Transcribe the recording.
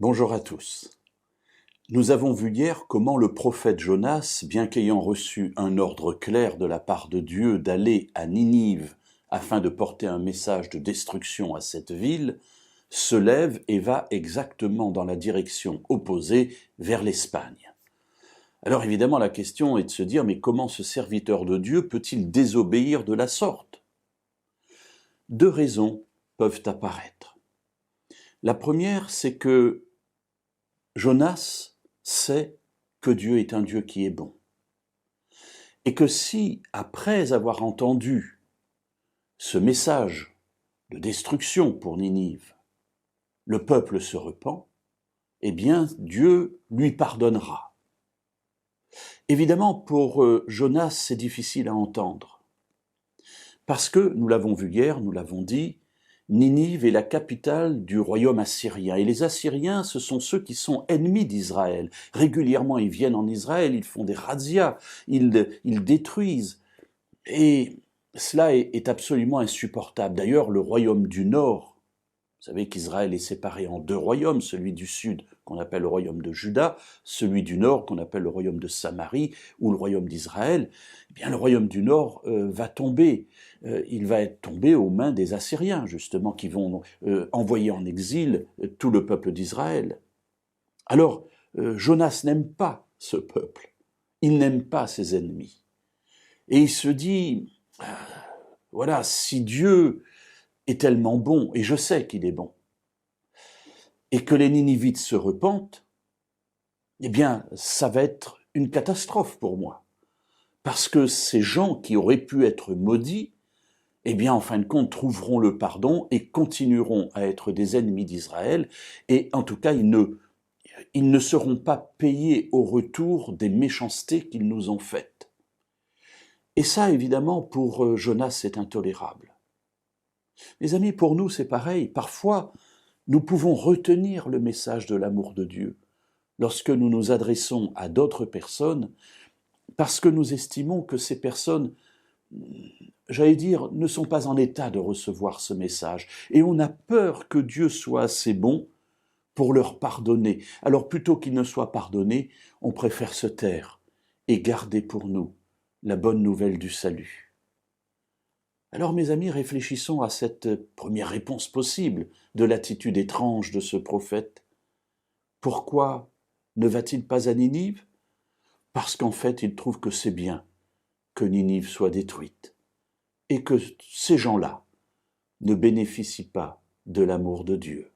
Bonjour à tous. Nous avons vu hier comment le prophète Jonas, bien qu'ayant reçu un ordre clair de la part de Dieu d'aller à Ninive afin de porter un message de destruction à cette ville, se lève et va exactement dans la direction opposée vers l'Espagne. Alors évidemment la question est de se dire mais comment ce serviteur de Dieu peut-il désobéir de la sorte? Deux raisons peuvent apparaître. La première, c'est que Jonas sait que Dieu est un Dieu qui est bon. Et que si, après avoir entendu ce message de destruction pour Ninive, le peuple se repent, eh bien Dieu lui pardonnera. Évidemment, pour Jonas, c'est difficile à entendre. Parce que, nous l'avons vu hier, nous l'avons dit, Ninive est la capitale du royaume assyrien. Et les Assyriens, ce sont ceux qui sont ennemis d'Israël. Régulièrement, ils viennent en Israël, ils font des razzias, ils détruisent. Et cela est absolument insupportable. D'ailleurs, le royaume du Nord, vous savez qu'Israël est séparé en deux royaumes, celui du Sud qu'on appelle le royaume de Juda, celui du Nord qu'on appelle le royaume de Samarie ou le royaume d'Israël. Eh bien, le royaume du Nord va tomber. Il va être tombé aux mains des Assyriens, justement, qui vont envoyer en exil tout le peuple d'Israël. Alors, Jonas n'aime pas ce peuple. Il n'aime pas ses ennemis. Et il se dit, voilà, si Dieu est tellement bon, et je sais qu'il est bon, et que les Ninivites se repentent, eh bien, ça va être une catastrophe pour moi. Parce que ces gens qui auraient pu être maudits, eh bien, en fin de compte, trouveront le pardon et continueront à être des ennemis d'Israël, et en tout cas, ils ne seront pas payés au retour des méchancetés qu'ils nous ont faites. Et ça, évidemment, pour Jonas, c'est intolérable. Mes amis, pour nous, c'est pareil. Parfois, nous pouvons retenir le message de l'amour de Dieu lorsque nous nous adressons à d'autres personnes, parce que nous estimons que ces personnes, j'allais dire, ne sont pas en état de recevoir ce message. Et on a peur que Dieu soit assez bon pour leur pardonner. Alors plutôt qu'ils ne soient pardonnés, on préfère se taire et garder pour nous la bonne nouvelle du salut. Alors mes amis, réfléchissons à cette première réponse possible de l'attitude étrange de ce prophète. Pourquoi ne va-t-il pas à Ninive? Parce qu'en fait, il trouve que c'est bien que Ninive soit détruite et que ces gens-là ne bénéficient pas de l'amour de Dieu.